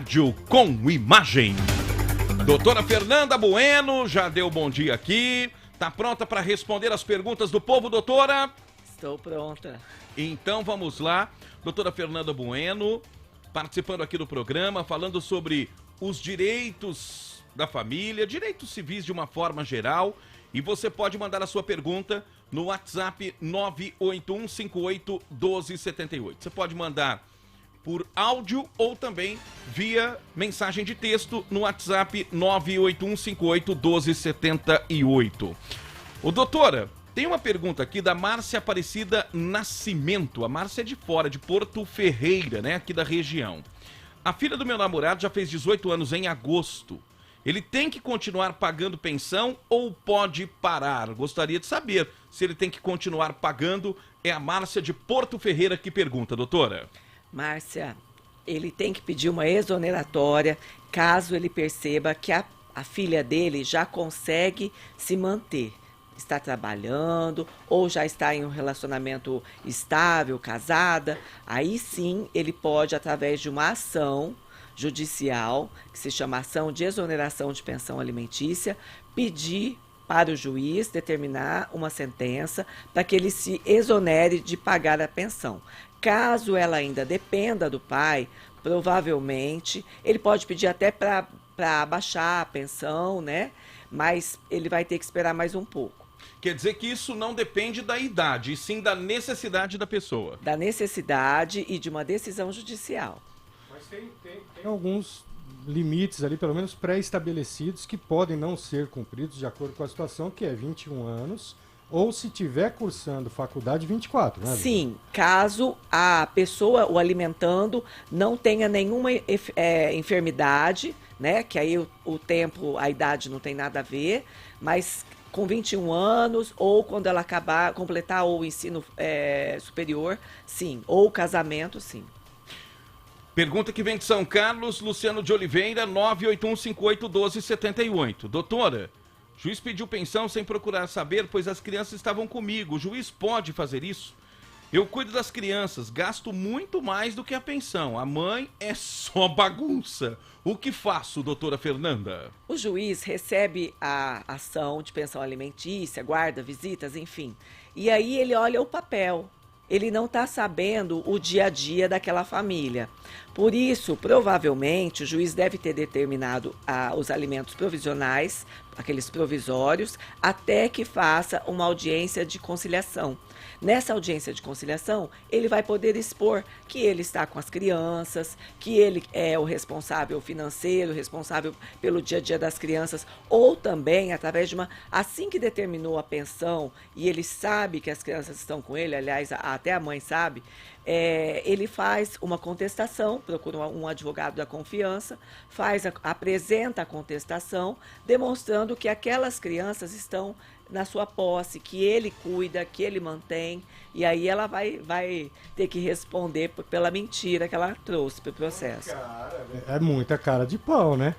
rádio com imagem. Doutora Fernanda Bueno já deu bom dia aqui. Tá pronta para responder as perguntas do povo, doutora? Estou pronta. Então vamos lá. Doutora Fernanda Bueno, participando aqui do programa, falando sobre os direitos da família, direitos civis de uma forma geral. E você pode mandar a sua pergunta no WhatsApp 981581278. Você pode mandar por áudio ou também via mensagem de texto no WhatsApp 981581278. Ô, doutora, tem uma pergunta aqui da Márcia Aparecida Nascimento. A Márcia é de fora, de Porto Ferreira, né, aqui da região. A filha do meu namorado já fez 18 anos em agosto. Ele tem que continuar pagando pensão ou pode parar? Gostaria de saber se ele tem que continuar pagando. É a Márcia de Porto Ferreira que pergunta, doutora. Márcia, ele tem que pedir uma exoneratória caso ele perceba que a filha dele já consegue se manter. Está trabalhando ou já está em um relacionamento estável, casada. Aí sim ele pode, através de uma ação judicial, que se chama ação de exoneração de pensão alimentícia, pedir para o juiz determinar uma sentença para que ele se exonere de pagar a pensão. Caso ela ainda dependa do pai, provavelmente ele pode pedir até para abaixar a pensão, né? Mas ele vai ter que esperar mais um pouco. Quer dizer que isso não depende da idade, e sim da necessidade da pessoa. Da necessidade e de uma decisão judicial. Mas tem alguns limites ali, pelo menos pré-estabelecidos, que podem não ser cumpridos de acordo com a situação, que é 21 anos, ou se tiver cursando faculdade, 24, né? Sim, caso a pessoa, o alimentando, não tenha nenhuma enfermidade, né? Que aí o tempo, a idade não tem nada a ver, mas com 21 anos, ou quando ela completar o ensino superior, sim, ou o casamento, sim. Pergunta que vem de São Carlos, Luciano de Oliveira, 981581278. Doutora, juiz pediu pensão sem procurar saber, pois as crianças estavam comigo. O juiz pode fazer isso? Eu cuido das crianças, gasto muito mais do que a pensão. A mãe é só bagunça. O que faço, doutora Fernanda? O juiz recebe a ação de pensão alimentícia, guarda, visitas, enfim. E aí ele olha o papel. Ele não está sabendo o dia a dia daquela família. Por isso, provavelmente, o juiz deve ter determinado os alimentos provisionais, aqueles provisórios, até que faça uma audiência de conciliação. Nessa audiência de conciliação, ele vai poder expor que ele está com as crianças, que ele é o responsável financeiro, responsável pelo dia a dia das crianças, ou também, através de assim que determinou a pensão e ele sabe que as crianças estão com ele, aliás, até a mãe sabe, ele faz uma contestação, procura um advogado da confiança, apresenta a contestação, demonstrando que aquelas crianças estão na sua posse, que ele cuida, que ele mantém, e aí ela vai ter que responder pela mentira que ela trouxe para o processo. É muita cara de pau, né?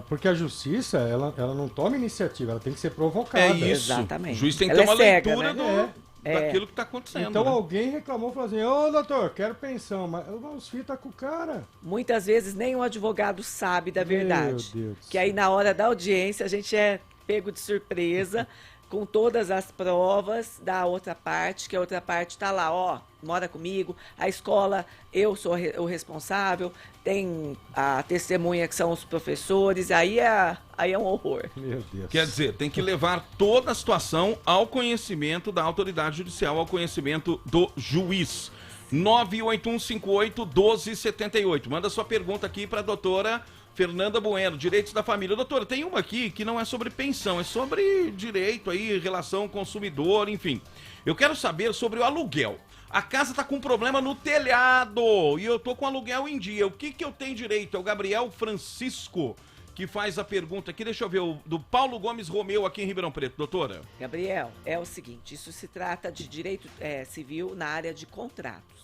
Porque a justiça, ela não toma iniciativa, ela tem que ser provocada. É isso. Exatamente. O juiz tem que Ela ter uma cega, leitura né? daquilo que está acontecendo. Então né? alguém reclamou e falou assim, ô doutor, quero pensão, mas os filhos tá com o cara. Muitas vezes nem o advogado sabe da verdade. Meu Deus. Que aí na hora da audiência a gente é pego de surpresa com todas as provas da outra parte, que a outra parte está lá, ó, mora comigo, a escola, eu sou o responsável, tem a testemunha que são os professores, aí é um horror. Meu Deus. Quer dizer, tem que levar toda a situação ao conhecimento da autoridade judicial, ao conhecimento do juiz. 981581278. Manda sua pergunta aqui para a doutora Fernanda Bueno, Direitos da Família. Doutora, tem uma aqui que não é sobre pensão, é sobre direito aí, relação consumidor, enfim. Eu quero saber sobre o aluguel. A casa tá com problema no telhado e eu tô com aluguel em dia. O que eu tenho direito? É o Gabriel Francisco que faz a pergunta aqui. Deixa eu ver, do Paulo Gomes Romeu aqui em Ribeirão Preto. Doutora. Gabriel, é o seguinte, isso se trata de direito civil na área de contratos.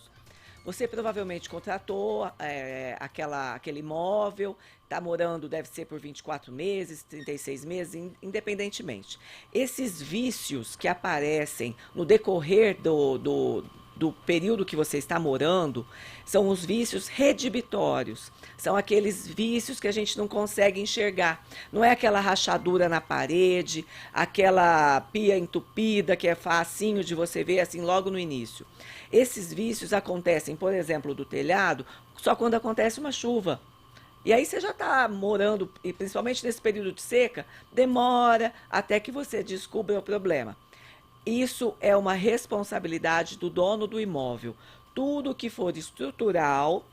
Você provavelmente contratou aquele imóvel, está morando, deve ser por 24 meses, 36 meses, independentemente. Esses vícios que aparecem no decorrer do período que você está morando, são os vícios redibitórios. São aqueles vícios que a gente não consegue enxergar. Não é aquela rachadura na parede, aquela pia entupida que é facinho de você ver assim logo no início. Esses vícios acontecem, por exemplo, do telhado, só quando acontece uma chuva. E aí você já está morando, e principalmente nesse período de seca, demora até que você descubra o problema. Isso é uma responsabilidade do dono do imóvel. Tudo que for estrutural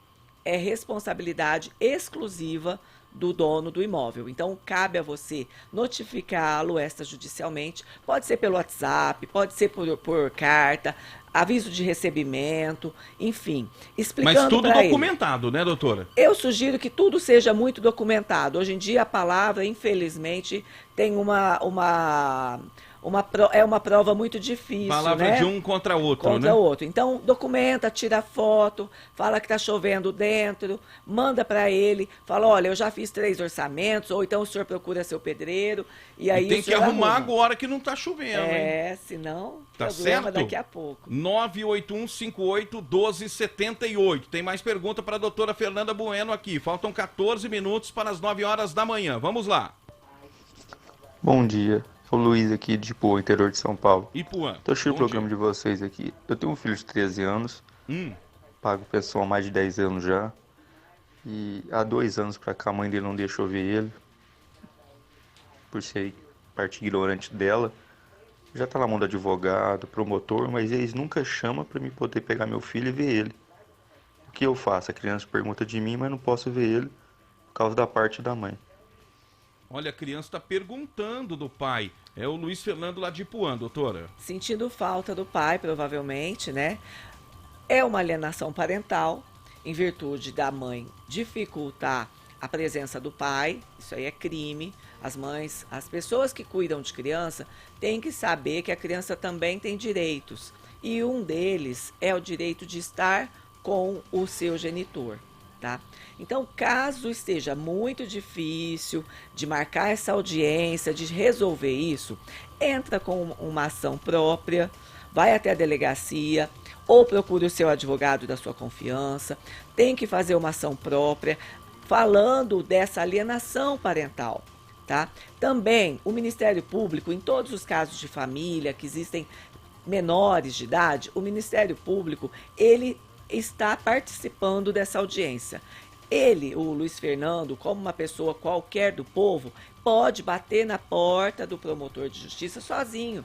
é responsabilidade exclusiva do dono do imóvel. Então, cabe a você notificá-lo extrajudicialmente. Pode ser pelo WhatsApp, pode ser por carta, aviso de recebimento, enfim. Explicando. Mas tudo documentado, né, doutora? Eu sugiro que tudo seja muito documentado. Hoje em dia, a palavra, infelizmente, tem é uma prova muito difícil, Palavra né? de um contra outro, né? Contra outro. Então, documenta, tira foto, fala que está chovendo dentro, manda para ele, fala, olha, eu já fiz 3 orçamentos, ou então o senhor procura seu pedreiro, e aí tem o que senhor arrumar arruma. agora que não está chovendo, hein? Senão, Tá problema certo? daqui a pouco. 981581278. Tem mais pergunta para a doutora Fernanda Bueno aqui. Faltam 14 minutos para as 9 horas da manhã. Vamos lá. Bom dia, sou o Luiz aqui de Ipuã, interior de São Paulo. Ipuã. Tô assistindo o bom programa dia. de vocês aqui. Eu tenho um filho de 13 anos, pago pensão há mais de 10 anos já. E há 2 anos pra cá a mãe dele não deixou ver ele, por ser parte ignorante dela. Já tá na mão do advogado, promotor, mas eles nunca chamam pra mim poder pegar meu filho e ver ele. O que eu faço? A criança pergunta de mim, mas não posso ver ele por causa da parte da mãe. Olha, a criança está perguntando do pai. É o Luiz Fernando lá de Ipuã, doutora. Sentindo falta do pai, provavelmente, né? É uma alienação parental, em virtude da mãe dificultar a presença do pai. Isso aí é crime. As mães, as pessoas que cuidam de criança têm que saber que a criança também tem direitos. E um deles é o direito de estar com o seu genitor, tá? Então, caso esteja muito difícil de marcar essa audiência, de resolver isso, entra com uma ação própria, vai até a delegacia ou procure o seu advogado da sua confiança, tem que fazer uma ação própria falando dessa alienação parental, tá? Também o Ministério Público, em todos os casos de família que existem menores de idade, o Ministério Público, ele está participando dessa audiência. Ele, o Luiz Fernando, como uma pessoa qualquer do povo, pode bater na porta do promotor de justiça sozinho.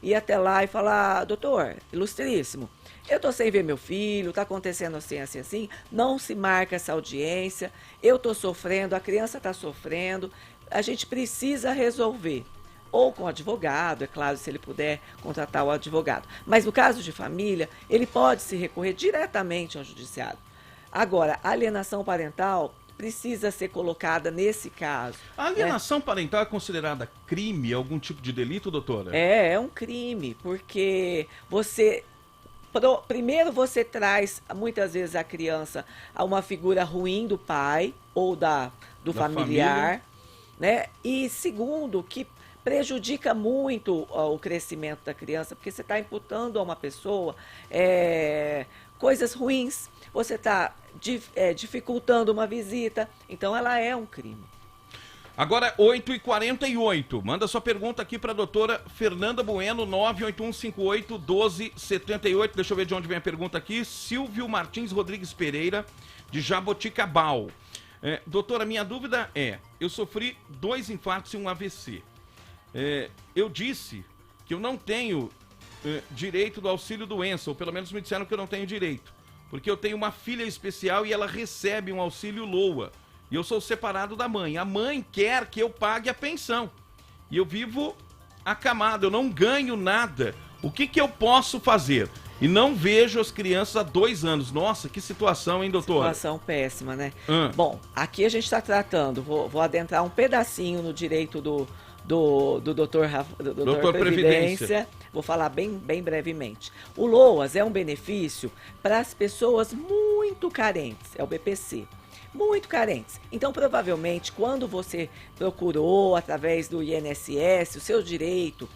Ir até lá e falar, doutor, ilustríssimo, eu estou sem ver meu filho, está acontecendo assim, assim, assim, não se marca essa audiência, eu estou sofrendo, a criança está sofrendo, a gente precisa resolver. Ou com o advogado, é claro, se ele puder contratar o advogado. Mas no caso de família, ele pode se recorrer diretamente ao judiciário. Agora, a alienação parental precisa ser colocada nesse caso. A alienação parental é considerada crime, algum tipo de delito, doutora? É um crime, porque primeiro você traz, muitas vezes, a criança a uma figura ruim do pai ou do familiar, né? E segundo, que prejudica muito o crescimento da criança, porque você está imputando a uma pessoa coisas ruins, você está dificultando uma visita, então ela é um crime. Agora, 8h48. Manda sua pergunta aqui para a doutora Fernanda Bueno, 981581278. Deixa eu ver de onde vem a pergunta aqui. Silvio Martins Rodrigues Pereira, de Jaboticabal. Doutora, minha dúvida eu sofri 2 infartos e um AVC. Eu disse que eu não tenho direito do auxílio doença, ou pelo menos me disseram que eu não tenho direito, porque eu tenho uma filha especial e ela recebe um auxílio LOA, e eu sou separado da mãe. A mãe quer que eu pague a pensão, e eu vivo acamado, eu não ganho nada. O que eu posso fazer? E não vejo as crianças há 2 anos. Nossa, que situação, hein, doutora? Situação péssima, né? Bom, aqui a gente está tratando, vou adentrar um pedacinho no direito do doutor Previdência. Vou falar bem brevemente. O LOAS é um benefício para as pessoas muito carentes, é o BPC. Muito carentes. Então, provavelmente, quando você procurou através do INSS o seu direito,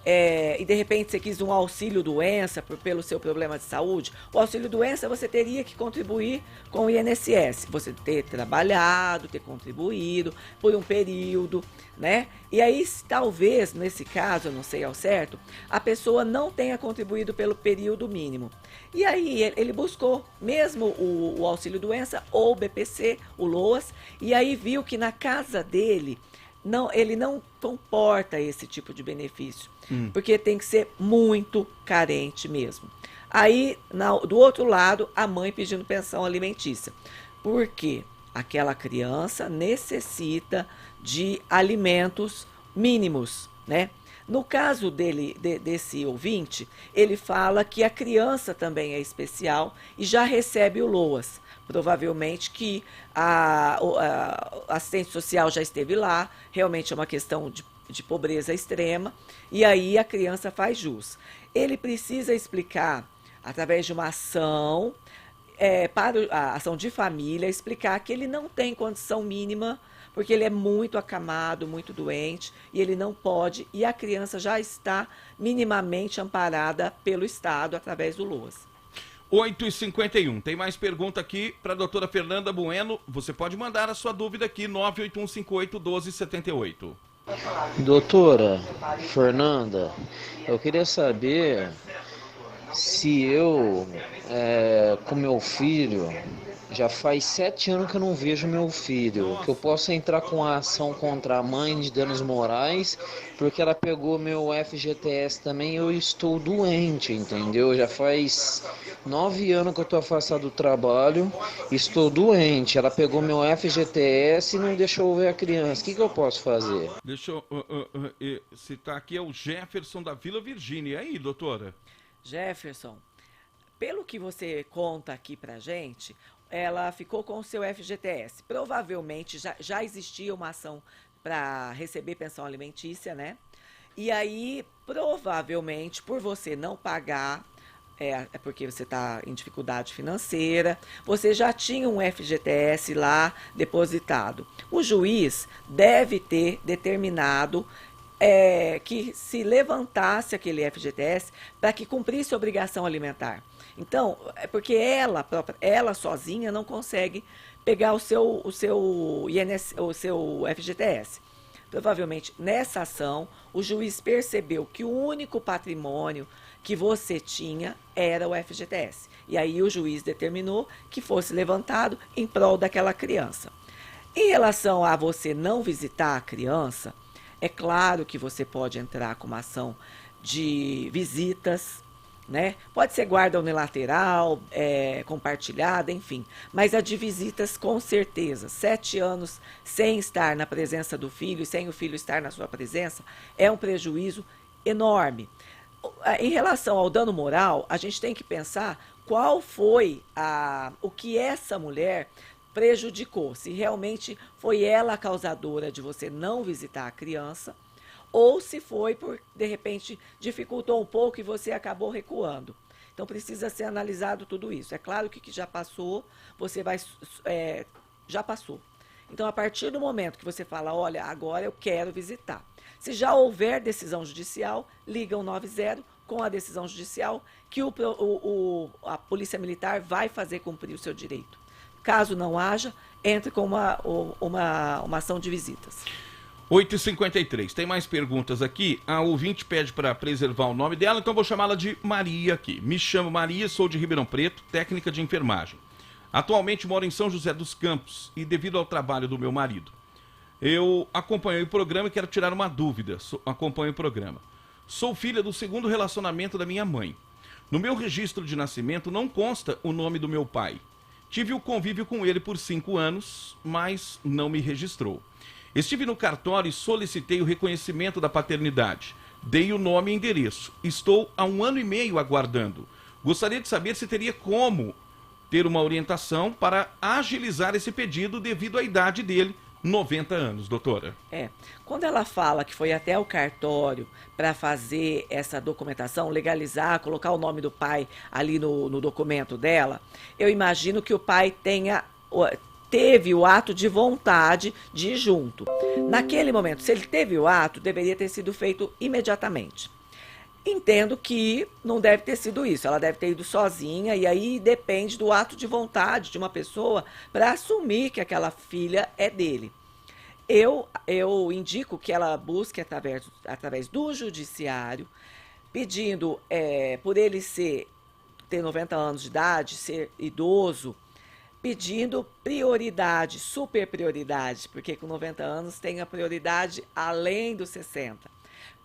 e de repente você quis um auxílio-doença pelo seu problema de saúde, o auxílio-doença você teria que contribuir com o INSS, você ter trabalhado, ter contribuído por um período, né? E aí, talvez, nesse caso, eu não sei ao certo, a pessoa não tenha contribuído pelo período mínimo. E aí ele buscou mesmo o auxílio-doença ou o BPC, o LOAS, e aí viu que na casa dele, ele não comporta esse tipo de benefício, porque tem que ser muito carente mesmo. Aí, do outro lado, a mãe pedindo pensão alimentícia. Por quê? Aquela criança necessita de alimentos mínimos, né? No caso desse ouvinte, ele fala que a criança também é especial e já recebe o LOAS. Provavelmente que a assistente social já esteve lá, realmente é uma questão de pobreza extrema, e aí a criança faz jus. Ele precisa explicar, através de uma ação, para a ação de família, explicar que ele não tem condição mínima, porque ele é muito acamado, muito doente, e ele não pode, e a criança já está minimamente amparada pelo Estado através do LOAS. 8h51. Tem mais pergunta aqui para a doutora Fernanda Bueno. Você pode mandar a sua dúvida aqui, 981581278. Doutora Fernanda, eu queria saber se eu, com meu filho, já faz 7 anos que eu não vejo meu filho, que eu posso entrar com a ação contra a mãe de danos morais, porque ela pegou meu FGTS também, eu estou doente, entendeu? Já faz 9 anos que eu estou afastado do trabalho, estou doente, ela pegou meu FGTS e não deixou eu ver a criança, o que eu posso fazer? Deixa eu citar aqui, é o Jefferson da Vila Virgínia. E aí, doutora? Jefferson, pelo que você conta aqui pra gente, ela ficou com o seu FGTS. Provavelmente já existia uma ação para receber pensão alimentícia, né? E aí, provavelmente, por você não pagar, é porque você está em dificuldade financeira, você já tinha um FGTS lá depositado. O juiz deve ter determinado que se levantasse aquele FGTS para que cumprisse a obrigação alimentar. Então, é porque ela sozinha não consegue pegar o seu FGTS. Provavelmente, nessa ação, o juiz percebeu que o único patrimônio que você tinha era o FGTS. E aí o juiz determinou que fosse levantado em prol daquela criança. Em relação a você não visitar a criança, é claro que você pode entrar com uma ação de visitas, né? Pode ser guarda unilateral, compartilhada, enfim. Mas a de visitas, com certeza. 7 anos sem estar na presença do filho e sem o filho estar na sua presença é um prejuízo enorme. Em relação ao dano moral, a gente tem que pensar qual foi o que essa mulher prejudicou, se realmente foi ela a causadora de você não visitar a criança, ou se foi por, de repente, dificultou um pouco e você acabou recuando. Então, precisa ser analisado tudo isso. É claro que já passou, já passou. Então, a partir do momento que você fala, olha, agora eu quero visitar. Se já houver decisão judicial, liga o 90 com a decisão judicial que a Polícia Militar vai fazer cumprir o seu direito. Caso não haja, entre com uma ação de visitas. 8h53. Tem mais perguntas aqui. A ouvinte pede para preservar o nome dela, então vou chamá-la de Maria aqui. Me chamo Maria, sou de Ribeirão Preto, técnica de enfermagem. Atualmente moro em São José dos Campos e devido ao trabalho do meu marido, eu acompanhei o programa e quero tirar uma dúvida. Acompanho o programa. Sou filha do segundo relacionamento da minha mãe. No meu registro de nascimento não consta o nome do meu pai. Tive o convívio com ele por 5 anos, mas não me registrou. Estive no cartório e solicitei o reconhecimento da paternidade. Dei o nome e endereço. Estou há 1 ano e meio aguardando. Gostaria de saber se teria como ter uma orientação para agilizar esse pedido devido à idade dele, 90 anos, doutora. Quando ela fala que foi até o cartório para fazer essa documentação, legalizar, colocar o nome do pai ali no documento dela, eu imagino que o pai teve o ato de vontade de ir junto. Naquele momento, se ele teve o ato, deveria ter sido feito imediatamente. Entendo que não deve ter sido isso, ela deve ter ido sozinha, e aí depende do ato de vontade de uma pessoa para assumir que aquela filha é dele. Eu indico que ela busque através do judiciário, pedindo por ele ter 90 anos de idade, ser idoso, pedindo prioridade, super prioridade, porque com 90 anos tem a prioridade além dos 60.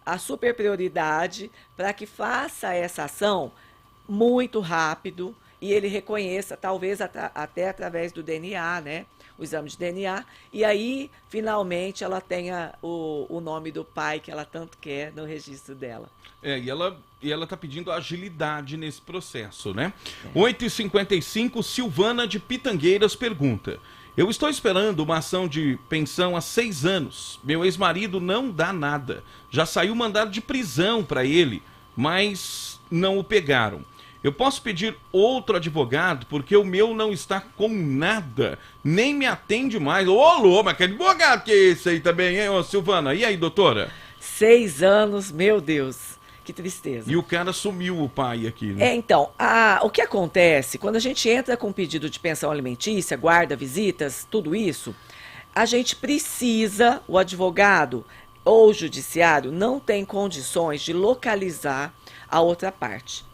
A super prioridade para que faça essa ação muito rápido e ele reconheça, talvez até através do DNA, né? O exame de DNA, e aí, finalmente, ela tenha o nome do pai que ela tanto quer no registro dela. E ela tá pedindo agilidade nesse processo, né? 8h55, Silvana de Pitangueiras pergunta: eu estou esperando uma ação de pensão há 6 anos. Meu ex-marido não dá nada. Já saiu mandado de prisão para ele, mas não o pegaram. Eu posso pedir outro advogado, porque o meu não está com nada, nem me atende mais. Ô, louco, mas que advogado que é esse aí também, hein, ô, Silvana? E aí, doutora? 6 anos, meu Deus, que tristeza. E o cara sumiu, o pai aqui, né? Então, o que acontece, quando a gente entra com pedido de pensão alimentícia, guarda, visitas, tudo isso, a gente precisa, o advogado ou o judiciário não tem condições de localizar a outra parte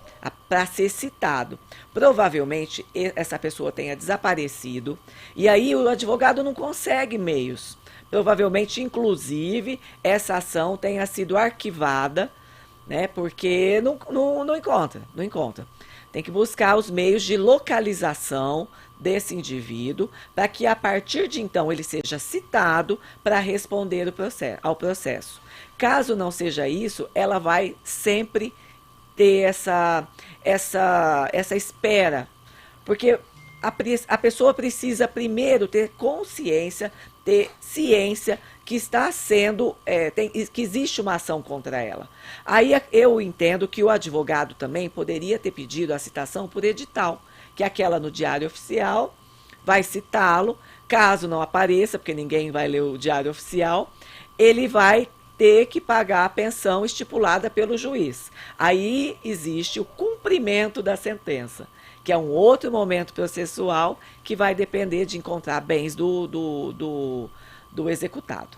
para ser citado. Provavelmente essa pessoa tenha desaparecido e aí o advogado não consegue meios. Provavelmente, inclusive, essa ação tenha sido arquivada, né? Porque não encontra. Tem que buscar os meios de localização desse indivíduo para que a partir de então ele seja citado para responder ao processo. Caso não seja isso, ela vai sempre ter essa espera, porque a pessoa precisa primeiro ter consciência, ter ciência que está sendo, que existe uma ação contra ela. Aí eu entendo que o advogado também poderia ter pedido a citação por edital, que é aquela no Diário Oficial, vai citá-lo, caso não apareça, porque ninguém vai ler o Diário Oficial, ele vai ter que pagar a pensão estipulada pelo juiz. Aí existe o cumprimento da sentença, que é um outro momento processual que vai depender de encontrar bens do executado.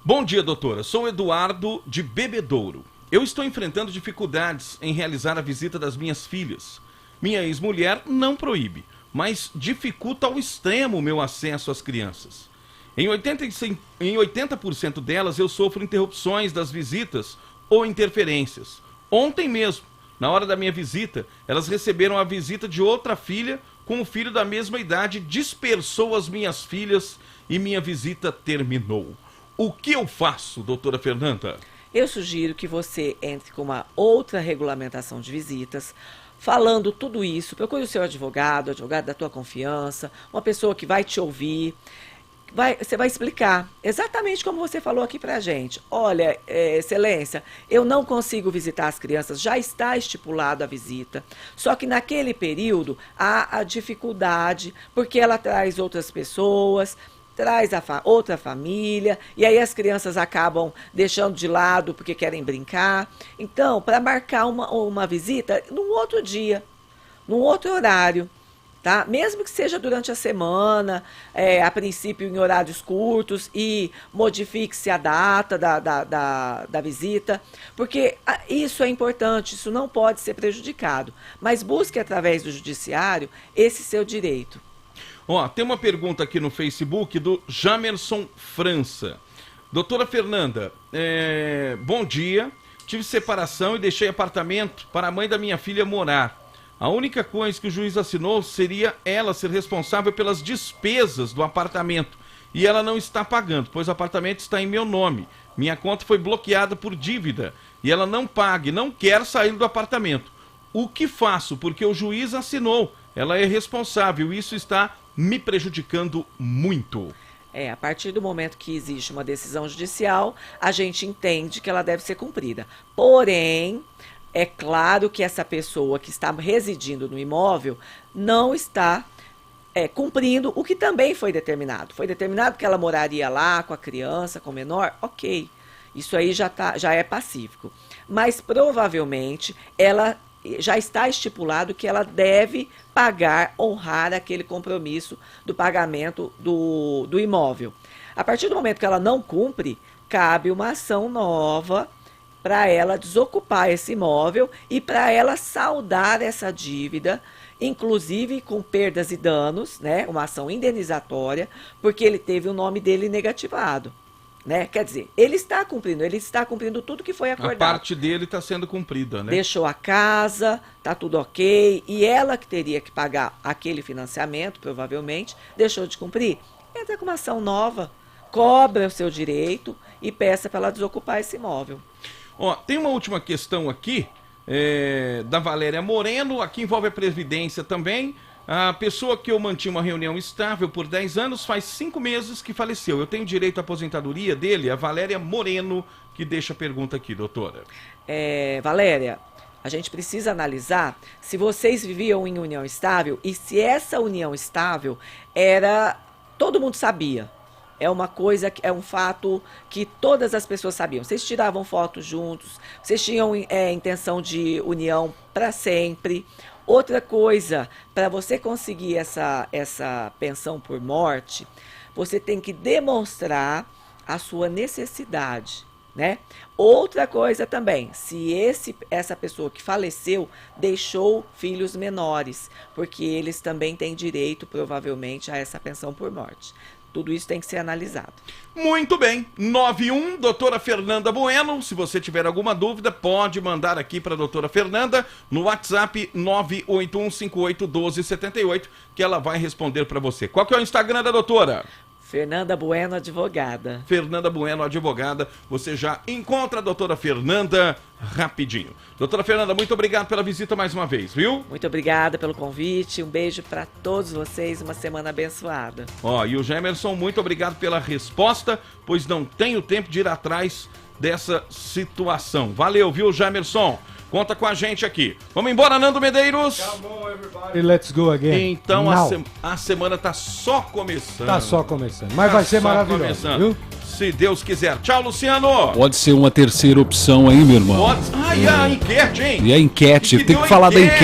Bom dia, doutora. Sou Eduardo de Bebedouro. Eu estou enfrentando dificuldades em realizar a visita das minhas filhas. Minha ex-mulher não proíbe, mas dificulta ao extremo o meu acesso às crianças. Em 80% delas eu sofro interrupções das visitas ou interferências. Ontem mesmo, na hora da minha visita, elas receberam a visita de outra filha com um filho da mesma idade, dispersou as minhas filhas e minha visita terminou. O que eu faço, doutora Fernanda? Eu sugiro que você entre com uma outra regulamentação de visitas, falando tudo isso. Procure o seu advogado da tua confiança, uma pessoa que vai te ouvir. Você vai explicar exatamente como você falou aqui pra gente. Olha, excelência, eu não consigo visitar as crianças, já está estipulado a visita. Só que naquele período há a dificuldade, porque ela traz outras pessoas, traz outra família, e aí as crianças acabam deixando de lado porque querem brincar. Então, para marcar uma visita num outro dia, num outro horário, tá? Mesmo que seja durante a semana, a princípio em horários curtos, e modifique-se a data da visita, porque isso é importante, isso não pode ser prejudicado. Mas busque através do judiciário esse seu direito. Tem uma pergunta aqui no Facebook do Jamerson França. Doutora Fernanda, bom dia. Tive separação e deixei apartamento para a mãe da minha filha morar. A única coisa que o juiz assinou seria ela ser responsável pelas despesas do apartamento. E ela não está pagando, pois o apartamento está em meu nome. Minha conta foi bloqueada por dívida. E ela não paga e não quer sair do apartamento. O que faço? Porque o juiz assinou. Ela é responsável e isso está me prejudicando muito. A partir do momento que existe uma decisão judicial, a gente entende que ela deve ser cumprida. Porém, é claro que essa pessoa que está residindo no imóvel não está cumprindo o que também foi determinado. Foi determinado que ela moraria lá com a criança, com o menor, ok. Isso aí já é pacífico. Mas provavelmente ela já está estipulado que ela deve pagar, honrar aquele compromisso do pagamento do imóvel. A partir do momento que ela não cumpre, cabe uma ação nova para ela desocupar esse imóvel e para ela saldar essa dívida, inclusive com perdas e danos, né? Uma ação indenizatória, porque ele teve o nome dele negativado. Né? Quer dizer, ele está cumprindo tudo que foi acordado. A parte dele está sendo cumprida, né? Deixou a casa, tá tudo ok, e ela que teria que pagar aquele financiamento, provavelmente, deixou de cumprir. Entra com uma ação nova, cobra o seu direito e peça para ela desocupar esse imóvel. Ó, tem uma última questão aqui, da Valéria Moreno, aqui envolve a Previdência também. A pessoa que eu mantinha uma reunião estável por 10 anos, faz 5 meses que faleceu. Eu tenho direito à aposentadoria dele? A Valéria Moreno que deixa a pergunta aqui, doutora. Valéria, a gente precisa analisar se vocês viviam em união estável e se essa união estável era... Todo mundo sabia. É uma coisa, é um fato que todas as pessoas sabiam. Vocês tiravam fotos juntos, vocês tinham intenção de união para sempre. Outra coisa, para você conseguir essa pensão por morte, você tem que demonstrar a sua necessidade, né? Outra coisa também, se essa pessoa que faleceu deixou filhos menores, porque eles também têm direito, provavelmente, a essa pensão por morte. Tudo isso tem que ser analisado. Muito bem. 91, doutora Fernanda Bueno. Se você tiver alguma dúvida, pode mandar aqui para a doutora Fernanda no WhatsApp 981581278, que ela vai responder para você. Qual que é o Instagram da doutora? Fernanda Bueno, advogada. Fernanda Bueno, advogada. Você já encontra a doutora Fernanda rapidinho. Doutora Fernanda, muito obrigado pela visita mais uma vez, viu? Muito obrigada pelo convite. Um beijo para todos vocês. Uma semana abençoada. Ó, e o Gemerson, muito obrigado pela resposta, pois não tenho tempo de ir atrás dessa situação. Valeu, viu, Gemerson? Conta com a gente aqui. Vamos embora, Nando Medeiros? Come on, everybody. Let's go again. Então a semana tá só começando. Tá só começando. Mas vai ser maravilhoso, viu? Se Deus quiser. Tchau, Luciano. Pode ser uma terceira opção aí, meu irmão. Ai, a enquete, hein? E a enquete, tem que falar da enquete.